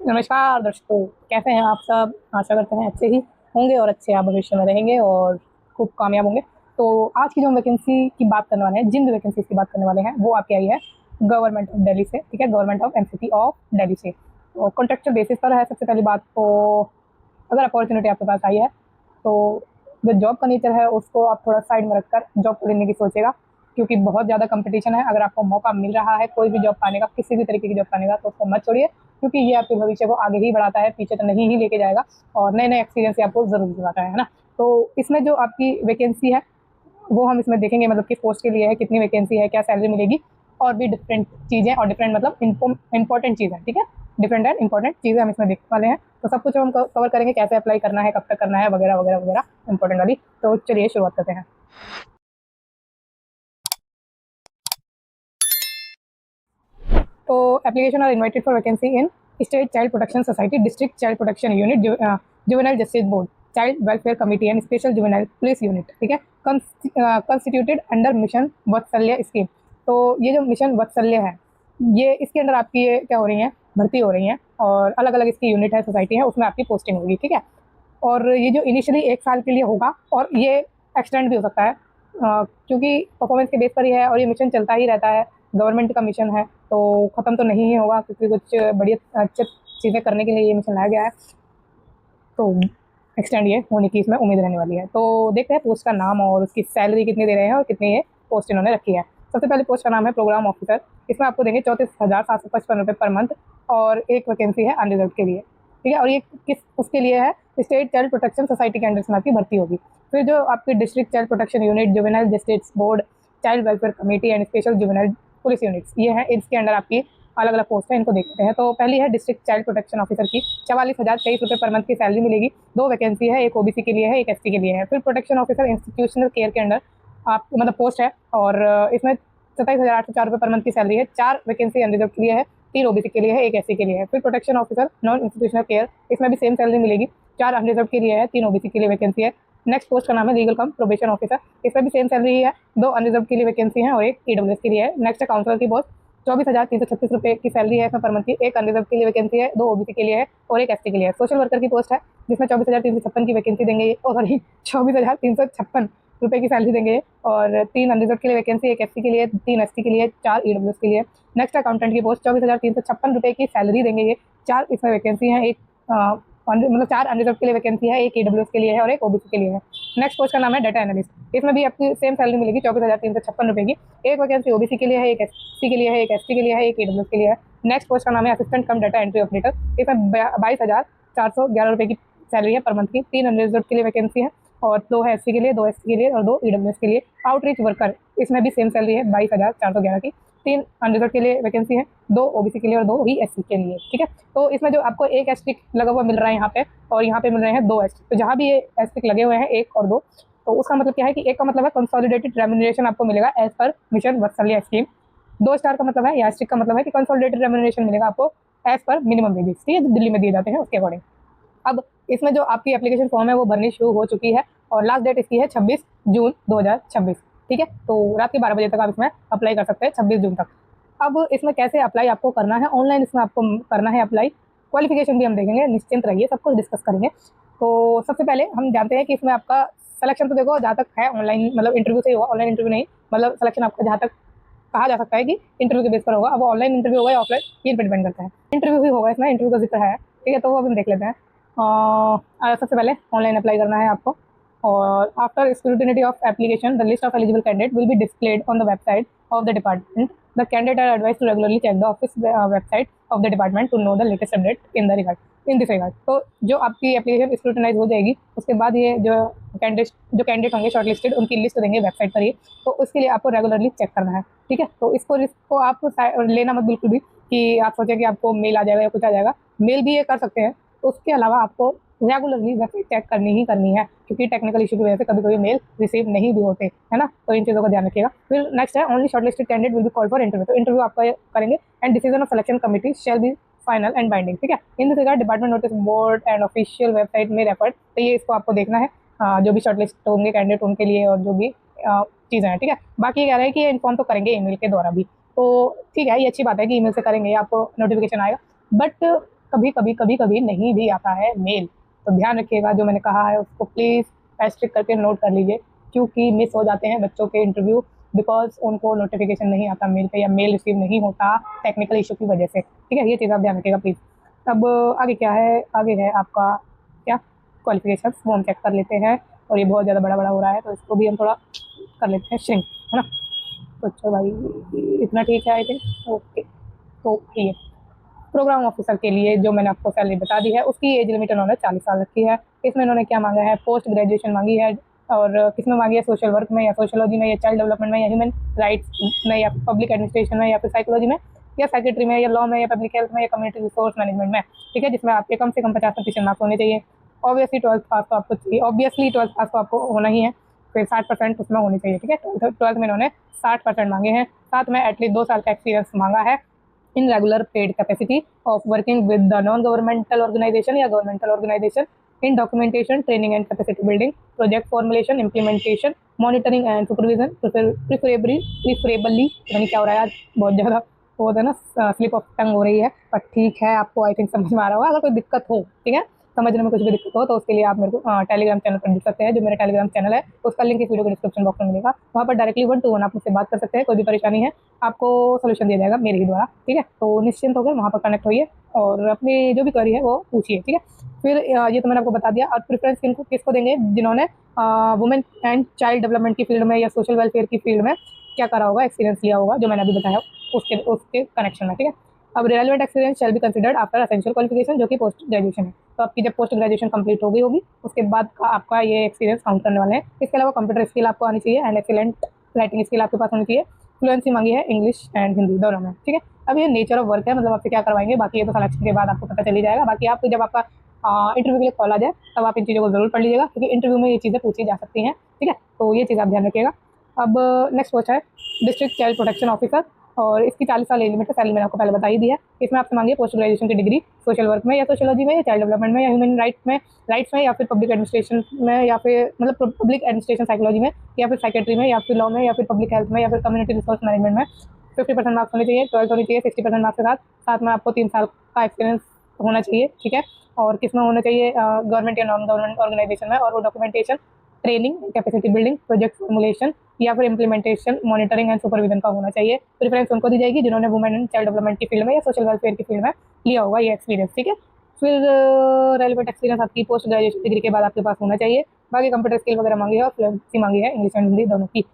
नमस्कार दर्शकों, कैसे हैं आप सब। आशा करते हैं अच्छे ही होंगे और अच्छे आप भविष्य में रहेंगे और खूब कामयाब होंगे। तो आज की जो हम वैकेंसी की बात करने वाले हैं, जिन भी वैकेंसीज की बात करने वाले हैं, वो आपकी आई है गवर्नमेंट ऑफ दिल्ली से। ठीक है, government of MCT of Delhi से और कॉन्ट्रेक्चुअल बेसिस पर है। सबसे पहली बात तो अगर अपॉर्चुनिटी आपके पास आई है तो जो जॉब का नेचर है उसको आप थोड़ा साइड में रखकर जॉब लेने की सोचेगा, क्योंकि बहुत ज़्यादा कंपटीशन है। अगर आपको मौका मिल रहा है कोई भी जॉब पाने का, किसी भी तरीके की जॉब पाने का, तो उसको मत छोड़िए, क्योंकि ये आपके भविष्य को आगे ही बढ़ाता है, पीछे तो नहीं ही लेके जाएगा और नए नए एक्सपीरियंस आपको ज़रूर दिलाता है ना। तो इसमें जो आपकी वैकेंसी है वो हम इसमें देखेंगे, मतलब किस पोस्ट के लिए है, कितनी वैकेंसी है, क्या सैलरी मिलेगी, और भी डिफरेंट चीज़ें, और डिफरेंट मतलब इंपॉर्टेंट चीज़ें। ठीक है, डिफरेंट एंड इंपॉर्टेंट चीज़ें हम इसमें देखने वाले हैं। तो सब कुछ हम कवर करेंगे, कैसे अप्लाई करना है, कब तक करना है, वगैरह वगैरह वगैरह इंपॉर्टेंट वाली। तो चलिए शुरुआत करते हैं। तो application are invited for vacancy in state child protection society, district child protection unit, juvenile justice board, child welfare committee and special juvenile police unit. ठीक है, constituted under mission Vatsalya scheme. तो ये जो मिशन वत्सल्य है, ये इसके अंडर आपकी ये क्या हो रही है, भर्ती हो रही है, और अलग अलग इसकी यूनिट है, सोसाइटी है, उसमें आपकी पोस्टिंग होगी। ठीक है, और ये जो इनिशियली 1 साल के लिए होगा और ये एक्सटेंड भी हो सकता है, क्योंकि परफॉर्मेंस के बेस पर ही है और ये मिशन चलता ही रहता है। गवर्नमेंट का मिशन है तो ख़त्म तो नहीं ही होगा, क्योंकि कुछ बढ़िया अच्छी चीज़ें करने के लिए ये मिशन लाया गया है। तो एक्सटेंड ये होने की इसमें उम्मीद रहने वाली है। तो देखते हैं पोस्ट का नाम और उसकी सैलरी कितनी दे रहे हैं और कितनी ये पोस्ट इन्होंने रखी है। सबसे पहले पोस्ट का नाम है प्रोग्राम ऑफिसर। इसमें आपको देंगे 34,755 रुपये पर मंथ, और एक वैकेंसी है अनरिजर्व के लिए। ठीक है, और ये किस उसके लिए है, स्टेट चाइल्ड प्रोटेक्शन सोसाइटी के अंडर में आपकी भर्ती होगी। फिर जो आपकी district child protection unit, juvenile justice board, child welfare committee and special juvenile police units, ये है, इसके अंडर आपकी अलग अलग पोस्ट है, इनको देखते हैं। तो पहली है डिस्ट्रिक्ट चाइल्ड प्रोटेक्शन ऑफिसर की, 44,023 रुपये पर मंथ की सैलरी मिलेगी। 2 वैकेंसी है, एक ओबीसी के लिए है, एक एसटी के लिए है। फिर प्रोटेक्शन ऑफिसर इंस्टीट्यूशनल केयर के अंडर आप मतलब पोस्ट है, और इसमें 27,804 रुपये पर मंथ की सैलरी है। 4 वैकेंसी अनरिजर्व के लिए है, 3 ओबीसी के लिए है, एक एससी के लिए है। फिर protection officer non institutional care, इसमें भी सेम सैलरी मिलेगी। 4 अनरिजर्व के लिए है, 3 ओबीसी के लिए वैकेंसी है। नेक्स्ट पोस्ट का नाम है लीगल कम प्रोबेशन ऑफिसर, इसमें भी सेम सैलरी ही है। 2 अनरिजर्व के लिए वैकेंसी है और एक ईडब्ल्यूएस के लिए है। नेक्स्ट है काउंसलर की पोस्ट, 24,336 रुपये की सैलरी है इसमें पर मंथ की। एक अनरिजर्व के लिए वैकेंसी है, 2 ओबीसी के लिए है और एक एसटी के लिए है। सोशल वर्कर की पोस्ट है, जिसमें 24,356 की वैकेंसी देंगे, सॉरी 24,356 रुपये की सैलरी देंगे, और 3 अनरिजर्व के लिए वैकेंसी, एक एससी के लिए, 3 एसटी के लिए, 4 ईडब्ल्यूएस के लिए। नेक्स्ट अकाउंटेंट की पोस्ट, 24,356 रुपये की सैलरी देंगे ये। 4 इसमें वैकेंसी है, एक मतलब 4 अनरिजर्व के लिए वैकेंसी है, एक ईडब्ल्यूएस के लिए है और एक ओबीसी के लिए है। नेक्स्ट पोस्ट का नाम है डाटा एनालिस्ट, इसमें भी आपकी सेम सैलरी मिलेगी, 24,356 रुपये की। एक वैकेंसी ओबीसी के लिए है, एक एससी के लिए है, एक एसटी के लिए है, एक ईडब्ल्यूएस के लिए है। नेक्स्ट पोस्ट का नाम है असिस्टेंट कम डाटा एंट्री ऑपरेटर, इसमें 22,411 रुपये की सैलरी है पर मंथ की। 3 अनरिजर्व के लिए वैकेंसी है, और 2 है एससी के लिए, 2 एसटी के लिए और 2 ईडब्ल्यूएस के लिए। आउटरीच वर्कर, इसमें भी सेम सैलरी है, 22,411 की। 3 अनरिजर्व के लिए वैकेंसी है, 2 ओबीसी के लिए और 2 ही एससी के लिए। ठीक है, तो इसमें जो आपको एक एस्टिक लगा हुआ मिल रहा है यहाँ पे, और यहाँ पे मिल रहे हैं 2 एस्टिक। तो जहाँ भी ये एस्टिक लगे हुए हैं 1 और 2, तो उसका मतलब क्या है कि एक का मतलब है कंसोलिडेटेड रेम्यूनरेशन आपको मिलेगा as per mission Vatsalya scheme. 2 star का मतलब है, या एस्टिक का मतलब है कि कंसोलिडेटेड रेम्यूनरेशन मिलेगा आपको एज पर मिनिमम वेजेस, ठीक है, जो दिल्ली में दिए जाते हैं उसके अकॉर्डिंग। अब इसमें जो आपकी एप्लीकेशन फॉर्म है वो भरनी शुरू हो चुकी है, और लास्ट डेट इसकी है 26 जून 2026। ठीक है, तो रात के 12 बजे तक आप इसमें अप्लाई कर सकते हैं, 26 जून तक। अब इसमें कैसे अप्लाई आपको करना है, ऑनलाइन इसमें आपको करना है अप्लाई। क्वालिफिकेशन भी हम देखेंगे, निश्चिंत रहिए, सब कुछ डिस्कस करेंगे। तो सबसे पहले हम जानते हैं कि इसमें आपका सिलेक्शन तो देखो जहाँ तक है ऑनलाइन, मतलब इंटरव्यू से ही होगा, ऑनलाइन इंटरव्यू नहीं, मतलब सिलेक्शन आपका जहाँ तक कहा जा सकता है कि इंटरव्यू के बेस पर होगा। अब ऑनलाइन इंटरव्यू होगा या ऑफलाइन, ये डिपेंड करता है। इंटरव्यू ही होगा, इसमें इंटरव्यू का जिक्र है। ठीक है, तो वो हम देख लेते हैं। सबसे पहले ऑनलाइन अप्लाई करना है आपको, और after scrutiny of application the list of eligible candidate will be displayed on the website of the department. The candidate are advise to regularly check the office website of the department to know the latest update in this regard. तो जो आपकी application scrutinise हो जाएगी, उसके बाद ये जो candidate होंगे शॉर्टलिस्टेड, उनकी लिस्ट देंगे वेबसाइट पर ही, तो उसके लिए आपको रेगुलरली चेक करना है। ठीक है, तो इसको रिस्क को आप लेना मत बिल्कुल भी, कि आप सोचें कि आपको मेल आ जाएगा या कुछ आ जाएगा। मेल भी ये कर सकते हैं, तो उसके अलावा आपको रेगुलरली वेबसाइट चेक करनी ही करनी है, क्योंकि टेक्निकल इशू की वजह से कभी कभी मेल रिसीव नहीं भी होते, है ना। तो इन चीज़ों का ध्यान रखिएगा। फिर नेक्स्ट है only shortlisted candidate will be call for interview. तो इंटरव्यू आपका करेंगे, and decision of selection committee shall be final and binding. ठीक है, इन this regard department notice board and official website में रेफर्ड। तो ये इसको आपको देखना है, जो भी शॉर्टलिस्ट होंगे कैंडिडेट उनके लिए, और जो भी चीज़ें हैं। ठीक है, बाकी ये कह रहे हैं कि ये इन्फॉर्म तो करेंगे ईमेल के द्वारा भी, तो ठीक है, ये अच्छी बात है कि ईमेल से करेंगे, आपको नोटिफिकेशन आएगा। बट कभी कभी नहीं भी आता है मेल। तो ध्यान रखिएगा, जो मैंने कहा है उसको प्लीज़ एस्ट्रिक करके नोट कर लीजिए, क्योंकि मिस हो जाते हैं बच्चों के इंटरव्यू बिकॉज़ उनको नोटिफिकेशन नहीं आता मेल पे, या मेल रिसीव नहीं होता टेक्निकल इशू की वजह से। ठीक है, ये चीज़ आप ध्यान रखिएगा प्लीज़। अब आगे क्या है, आगे है आपका क्या क्वालिफिकेशंस, वो हम चेक कर लेते हैं। और ये बहुत ज़्यादा बड़ा हो रहा है, तो इसको भी हम थोड़ा कर लेते हैं श्रिंक, है ना। तो अच्छा भाई, इतना ठीक है आई थिंक। ओके, तो ये प्रोग्राम ऑफिसर के लिए जो मैंने आपको सैलरी बता दी है, उसकी एज लिमिट उन्होंने 40 साल रखी है। इसमें उन्होंने क्या मांगा है, पोस्ट ग्रेजुएशन मांगी है, और किसमें मांगी है, सोशल वर्क में, या सोशोलॉजी में, या चाइल्ड डेवलपमेंट में, या ह्यूमन राइट्स में, या पब्लिक एडमिनिस्ट्रेशन में, या फिर साइकोलॉजी में, या सेक्रेटरी में, या लॉ में, या पब्लिक हेल्थ में, या कम्युनिटी रिसोर्स मैनेजमेंट में। ठीक है, जिसमें आपके कम से कम 50% मार्क्स होने चाहिए। ऑब्वियसली 12th पास तो आपको चाहिए, ऑब्वियसली 12th पास तो आपको होना ही है, फिर 60% उसमें होनी चाहिए। ठीक है, 12th में इन्होंने 60% मांगे हैं। साथ में एटलीस्ट 2 साल का एक्सपीरियंस मांगा है in regular paid capacity of working with the non-governmental organization या governmental organization in documentation, training and capacity building, project formulation, implementation, monitoring and supervision, preferably पता नहीं क्या हो रहा है आज, बहुत ज़्यादा वो होता है ना, स्लिप ऑफ टंग हो रही है, पर ठीक है, आपको आई थिंक समझ में आ रहा होगा। अगर कोई दिक्कत हो, ठीक है, समझने में कुछ भी दिक्कत हो, तो उसके लिए आप मेरे को टेलीग्राम चैनल पर जुड़ सकते हैं। जो मेरा टेलीग्राम चैनल है उसका लिंक इस वीडियो के डिस्क्रिप्शन बॉक्स में मिलेगा, वहाँ पर डायरेक्टली 1 to 1 आप मुझसे बात कर सकते हैं। कोई भी परेशानी है आपको सोल्यूशन दिया जाएगा मेरे ही द्वारा। ठीक है, तो निश्चिंत होकर वहाँ पर कनेक्ट होइए और अपनी जो भी क्वेरी है वो पूछिए। ठीक है, फिर ये तो मैंने आपको बता दिया। और प्रेफरेंस किसको देंगे, जिन्होंने वुमेन एंड चाइल्ड डेवलपमेंट की फील्ड में या सोशल वेलफेयर की फील्ड में क्या करा होगा, एक्सपीरियंस लिया होगा, जो मैंने अभी बताया उसके उसके कनेक्शन में। ठीक है, अब relevant experience shall be considered after essential qualification, जो कि पोस्ट ग्रेजुएशन है। तो आपकी जब पोस्ट ग्रेजुएशन कंप्लीट हो गई होगी, उसके बाद आपका ये एक्सपीरियंस काउंट करने वाले हैं। इसके अलावा कंप्यूटर स्किल आपको आनी चाहिए एंड एक्सीलेंट राइटिंग स्किल आपके पास होनी चाहिए। फ्लुएंसी मांगी है इंग्लिश एंड हिंदी दोनों में। ठीक है, अब ये नेचर ऑफ वर्क है, मतलब आपसे क्या करवाएंगे, बाकी ये तो सिलेक्शन के बाद आपको पता चली जाएगा। बाकी आपको जब आपका इंटरव्यू के लिए कॉल आ जाए, तब आप इन चीज़ों को जरूर पढ़ लीजिएगा, क्योंकि इंटरव्यू में ये चीज़ें पूछी जा सकती हैं। ठीक है, तो ये चीज़ आप ध्यान रखिएगा। अब नेक्स्ट पोस्ट है डिस्ट्रिक्ट चाइल्ड प्रोटेक्शन ऑफिसर, और इसकी 40 साल एज लिमिट है, सैलरी मैंने आपको पहले बता ही दिया। इसमें आपसे मांगिए पोस्ट ग्रेजुएशन की डिग्री सोशल वर्क में, या सोशोलॉजी में, या चाइल्ड डेवलपमेंट में, या ह्यूमन राइट्स में, या फिर पब्लिक एडमिनिस्ट्रेशन में, या फिर मतलब पब्लिक एडमिनिस्ट्रेशन साइकोलॉजी में, या फिर सेक्रेटरी में, या फिर लॉ में, या फिर पब्लिक हेल्थ में, या फिर कम्युनिटी रिसोर्स मैनेजमेंट में। 50% मार्क्स होने चाहिए, 12th होनी चाहिए 60% मार्क्स के साथ। साथ में आपको 3 साल का एक्सपीरियंस होना चाहिए। ठीक है, और किस में होना चाहिए, गवर्नमेंट या नॉन गवर्नमेंट ऑर्गेनाइजेशन में, और वो documentation, training, capacity building, project formulation, या फिर इम्प्लीमेंटेशन, मॉनिटरिंग एंड सुपरविजन का होना चाहिए। प्रेफरेंस उनको दी जाएगी जिन्होंने वुमेन एंड चाइल्ड डेवलपमेंट की फील्ड में या सोशल वेलफेयर की फील्ड में लिया होगा ये एक्सपीरियंस। ठीक है, फिर रेलिवेंट एक्सपीरियंस आपकी पोस्ट ग्रेजुएशन डिग्री के बाद आपके पास होना चाहिए। बाकी कंप्यूटर स्किल वगैरह मांगी है, और फ्लुएंसी मांगी है इंग्लिश एंड हिंदी दोनों की।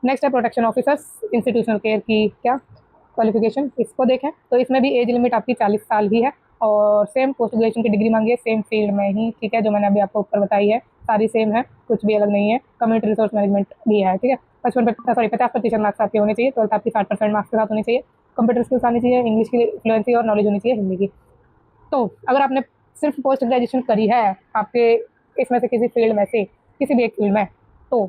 नेक्स्ट है प्रोटेक्शन ऑफिसर्स इंस्टीट्यूशनल केयर की क्या क्वालिफिकेशन, इसको देखें तो इसमें भी एज लिमिट आपकी 40 साल ही है, और सेम पोस्ट ग्रेजुएशन की डिग्री मांगी है सेम फील्ड में ही। ठीक है, जो मैंने अभी आपको ऊपर बताई है सारी सेम है, कुछ भी अलग नहीं है। कम्युनिटी रिसोर्स मैनेजमेंट भी है। ठीक है, 50% मार्क्स आपके होने चाहिए, 12th आपकी 60% मार्क्स के साथ होनी चाहिए। कंप्यूटर स्किल्स आनी चाहिए, इंग्लिश की फ्लुएंसी और नॉलेज होनी चाहिए हिंदी की। तो अगर आपने सिर्फ पोस्ट ग्रेजुएशन करी है आपके इसमें से किसी फील्ड में से, किसी भी एक फील्ड में, तो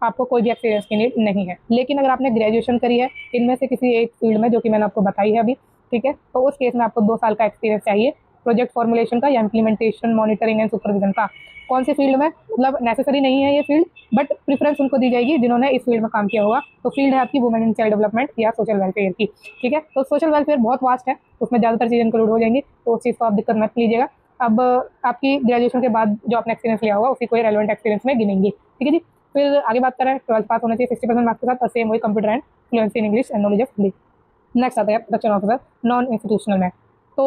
आपको कोई भी एक्सपीरियंस की नीड नहीं है। लेकिन अगर आपने ग्रेजुएशन करी है इनमें से किसी एक फील्ड में, जो कि मैंने आपको बताई है अभी, ठीक है, तो उस केस में आपको 2 साल का एक्सपीरियंस चाहिए, प्रोजेक्ट फॉर्मुलेशन का, या इम्प्लीमेंटेशन, मॉनिटरिंग एंड सुपरविजन का। कौन सी फील्ड में, मतलब नेसेसरी नहीं है ये फील्ड, बट प्रीफरेंस उनको दी जाएगी जिन्होंने इस फील्ड में काम किया होगा। तो फील्ड है आपकी वुमेन एंड चाइल्ड डेवलपमेंट या सोशल वेलफेयर की। ठीक है, तो सोशल वेलफेयर बहुत वास्ट है, उसमें ज़्यादातर चीज़ें इंक्लूड हो जाएंगी, तो उस चीज़ को आप दिक्कत मत लीजिएगा। अब आपकी ग्रेजुएशन के बाद जो आपने एक्सपीरियंस लिया होगा उसी को रेलेवेंट एक्सपीरियंस में गिनेंगे। ठीक है जी, फिर आगे बात करें, 12th पास होना चाहिए 60% मार्क्स के साथ, और सेम वही computer and fluency in English and knowledge of Hindi. Next आता है प्रोटेक्शन ऑफिसर नॉन इंस्टीट्यूशनल में। तो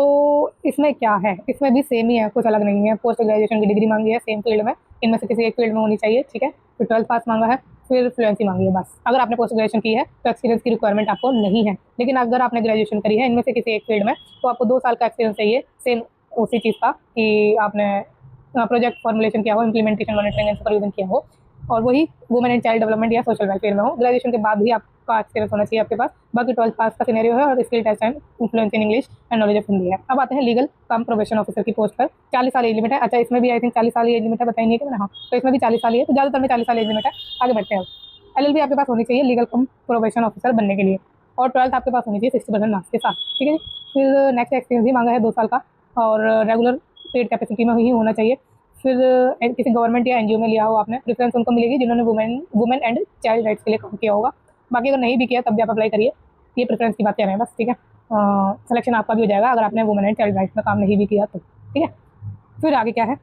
इसमें क्या है, इसमें भी सेम ही है, कुछ अलग नहीं है। पोस्ट ग्रेजुएशन की डिग्री मांगी है सेम फील्ड में, इनमें से किसी एक फील्ड में होनी चाहिए। ठीक है, फिर 12th पास मांगा है, फिर फ्लुएंसी मांगी है। बस अगर आपने पोस्ट ग्रेजुएशन की है तो एक्सपीरियंस की रिक्वायरमेंट आपको नहीं है। लेकिन अगर आपने ग्रेजुएशन करी है इनमें से किसी एक फील्ड में, तो आपको 2 साल का एक्सपीरियंस चाहिए सेम उसी चीज़ का, कि आपने प्रोजेक्ट फॉर्मुलेशन किया हो, इम्प्लीमेंटेशन, मॉनिटरिंग एंड सुपरविजन किया हो, और वही वुमेन एंड चाइल्ड डेवलपमेंट या सोशल वेलफेयर में हो। ग्रेजुएशन के बाद ही आपका एक्सपीरियंस होना चाहिए आपके पास। बाकी 12th पास का सिनेरियो है, और skill test and influence in English and knowledge of Hindi है। अब आते हैं लीगल कम प्रोबेशन ऑफिसर की पोस्ट पर। 40 साल एज लिमिट है। अच्छा, इसमें भी आई थिंक 40 साल एज लिमिट है, बताई नहीं है कि मैंने, हाँ, तो इसमें भी 40 साल ही है, तो ज़्यादातर में 40 साल एज लिमिट है। आगे बढ़ते हैं। LLB आपके पास होनी चाहिए लीगल कम प्रोबेशन ऑफिसर बनने के लिए, और 12th आपके पास होनी चाहिए 60% मार्क्स के साथ। ठीक है जी, फिर नेक्स्ट एक्सपीरियंस भी मांगा है 2 साल का, और रेगुलर पेड कैपेसिटी में ही होना चाहिए। फिर किसी गवर्नमेंट या NGO में लिया हो आपने, प्रेफरेंस उनको मिलेगी जिन्होंने वुमेन एंड चाइल्ड राइट्स के लिए काम किया होगा। बाकी अगर नहीं भी किया तब भी आप अप्लाई करिए, ये प्रेफरेंस की बात कर रहे हैं बस। ठीक है, सिलेक्शन आपका भी हो जाएगा अगर आपने वुमेन एंड चाइल्ड राइट्स में काम नहीं भी किया तो, ठीक है। फिर आगे क्या है,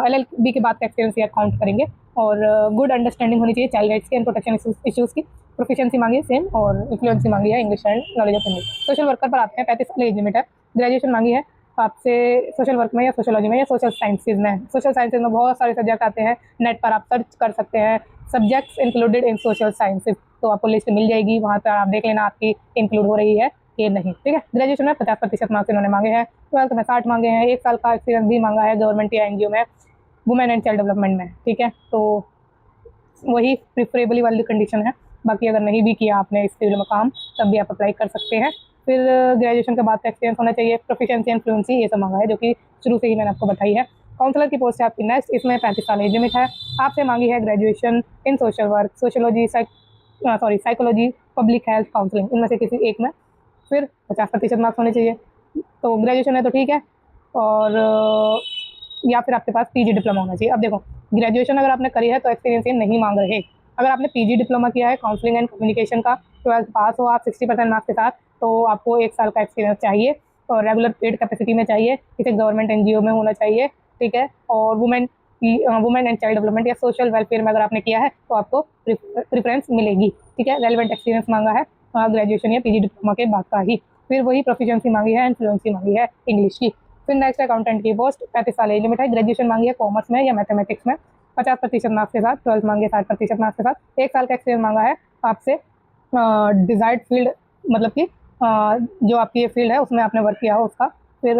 LLB के बाद का एक्सपीरियंस ईयर काउंट करेंगे, और गुड अंडरस्टैंडिंग होनी चाहिए चाइल्ड राइट्स के एंड प्रोटेक्शन इश्यूज़ की। प्रोफिशिएंसी मांगी है सेम, और इन्फ्लुएंसी मांगी है English and knowledge of English. Social worker पर आते हैं, 35 साल एज लिमिट है। ग्रेजुएशन मांगी है आपसे सोशल वर्क में या सोशोलॉजी में या सोशल साइंसेज में। सोशल साइंसेज में बहुत सारे सब्जेक्ट आते हैं, नेट पर आप सर्च कर सकते हैं, subjects included in social sciences, तो आपको लिस्ट मिल जाएगी, वहाँ पर आप देख लेना आपकी इंक्लूड हो रही है कि नहीं, ठीक है। ग्रेजुएशन में 50% मार्क्स इन्होंने मांगे हैं, 12th में 60 मांगे हैं, 1 साल का एक्सपीरियंस भी मांगा है गवर्नमेंट या NGO में, वुमेन एंड चाइल्ड डेवलपमेंट में, ठीक है। तो वही प्रिफरेबली वाली कंडीशन है। बाकी अगर नहीं भी किया आपने इस फील्ड में काम, तब भी आप अप्लाई कर सकते हैं। फिर ग्रेजुएशन के बाद का एक्सपीरियंस होना चाहिए, प्रोफिशिएंसी एंड फ्लुएंसी, ये सब मांगा है, जो कि शुरू से ही मैंने आपको बताई है। काउंसलर की पोस्ट है आपकी नेक्स्ट, इसमें 35 साल एज लिमिट है। आपसे मांगी है graduation in social work, sociology, psychology, public health, counselling, इनमें से किसी एक में। फिर 50% मार्क्स होने चाहिए। तो ग्रेजुएशन है तो ठीक है, और या फिर आपके पास PG डिप्लोमा होना चाहिए। अब देखो, ग्रेजुएशन अगर आपने करी है तो एक्सपीरियंस ये नहीं मांग रहे। अगर आपने PG डिप्लोमा किया है काउंसलिंग एंड कम्युनिकेशन का, 12th पास हो आप 60% मार्क्स के साथ, तो आपको 1 साल का एक्सपीरियंस चाहिए, और रेगुलर पेड कैपेसिटी में चाहिए, किसी गवर्नमेंट NGO में होना चाहिए, ठीक है। और वुमेन एंड चाइल्ड डेवलपमेंट या सोशल वेलफेयर में अगर आपने किया है तो आपको प्रेफरेंस मिलेगी, ठीक है। रेलिवेंट एक्सपीरियंस मांगा है ग्रेजुएशन या PG डिप्लोमा के बाद का ही। फिर वही प्रोफिशिएंसी मांगी है एंड फ्लुएंसी मांगी है इंग्लिश की। फिर नेक्स्ट अकाउंटेंट की पोस्ट, 35 साल एज लिमिट है। ग्रेजुएशन मांगी है कॉमर्स में या मैथमेटिक्स में, 50% मार्क्स के साथ। 12th मांगी है 60% मार्क्स के साथ। 1 साल का एक्सपीरियंस मांगा है आपसे डिजायर्ड फील्ड, मतलब कि जो आपकी ये फील्ड है उसमें आपने वर्क किया हो उसका। फिर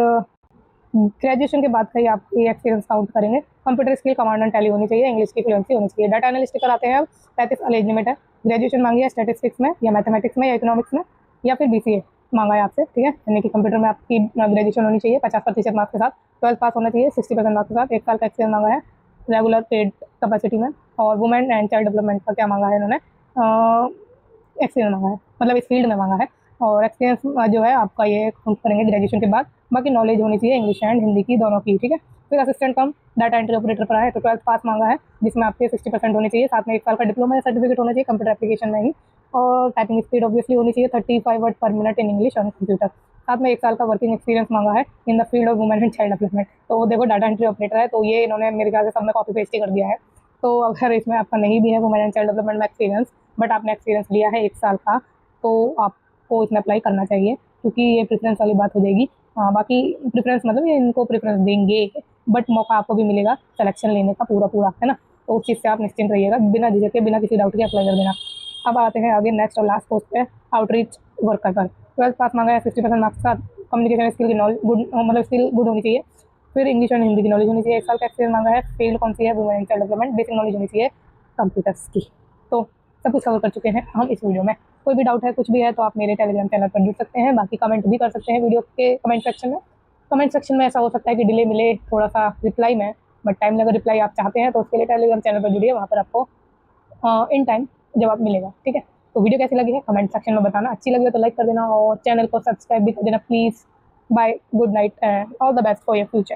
ग्रेजुएशन के बाद का ही आप ये एक्सपीरियंस काउंट करेंगे। Computer skill command and tally होनी चाहिए, इंग्लिश की फ्लुएंसी होनी चाहिए। डाटा एनालिस्ट पर आते हैं अब, 35 साल एज लिमिट है। ग्रेजुएशन मांगी है स्टैटिस्टिक्स में या मैथमेटिक्स में या इकोनॉमिक्स में, या फिर BCA मांगा है आपसे, ठीक है। यानी कि कंप्यूटर में आपकी ग्रेजुएशन होनी चाहिए 50% मार्क्स के साथ। 12th पास होना चाहिए 60% मार्क्स के साथ। 1 साल का एक्सपीरियंस मांगा है रेगुलर पेड कैपेसिटी में। और वुमेन एंड चाइल्ड डेवलपमेंट का क्या मांगा है इन्होंने, एक्सपीरियंस मांगा है, मतलब इस फील्ड में मांगा है। और एक्सपीरियंस जो है आपका ये काउंट करेंगे ग्रेजुएशन के बाद। बाकी नॉलेज होनी चाहिए इंग्लिश एंड हिंदी की, दोनों की, ठीक है। फिर असिस्टेंट कम डाटा एंट्री ऑपरेटर पर आए तो 12th पास मांगा है, जिसमें आपके 60% होने चाहिए, साथ में 1 साल का डिप्लोमा या सर्टिफिकेट होना चाहिए कंप्यूटर एप्लीकेशन में ही। और टाइपिंग स्पीड ऑब्वियसली होनी चाहिए 35 वर्ड पर minute in English on computer. साथ में 1 साल का वर्किंग एक्सपीरियंस मांगा है in the field of women and child development. तो देखो डाटा एंट्री ऑपरेटर है, तो ये इन्होंने मेरे ख्याल से सब में कॉपी पेस्ट ही कर दिया है। तो अगर इसमें आपका नहीं भी है वुमेन एंड चाइल्ड डेवलपमेंट में एक्सपीरियंस, बट आपने एक्सपीरियंस लिया है 1 साल का, तो आपको इसमें अप्लाई करना चाहिए, क्योंकि ये प्रेफरेंस वाली बात हो जाएगी। बाकी प्रेफरेंस मतलब ये इनको प्रेफरेंस देंगे, बट मौका आपको भी मिलेगा सिलेक्शन लेने का पूरा पूरा, है ना। तो उस चीज़ से आप निश्चिंत रहिएगा, बिना झिझक के, बिना किसी डाउट के अप्लाई कर देना। अब आते हैं आगे नेक्स्ट और लास्ट पोस्ट पे, आउटरीच वर्कर पर। 12th पास मांगा है 60% मार्क्स के साथ। कम्युनिकेशन स्किल की नॉलेज गुड, मतलब स्किल गुड होनी चाहिए। फिर इंग्लिश और हिंदी की नॉलेज होनी चाहिए। 1 साल का एक्सपीरियंस मांगा है। फील्ड कौन सी है, women and child development. Basic knowledge होनी चाहिए कंप्यूटर्स की। तो सब कुछ कवर कर चुके हैं हम इस वीडियो में। कोई भी डाउट है, कुछ भी है, तो आप मेरे टेलीग्राम चैनल पर जुड़ सकते हैं। बाकी कमेंट भी कर सकते हैं वीडियो के कमेंट सेक्शन में। कमेंट सेक्शन में ऐसा हो सकता है कि डिले मिले थोड़ा सा रिप्लाई में, बट टाइम लगा रिप्लाई आप चाहते हैं तो उसके लिए टेलीग्राम चैनल पर जुड़िए, वहाँ पर आपको इन टाइम जवाब मिलेगा, ठीक है। तो वीडियो कैसी लगी है कमेंट सेक्शन में बताना। अच्छी लगी हो तो लाइक कर देना और चैनल को सब्सक्राइब भी कर देना please. Bye, good night and all the best for your future.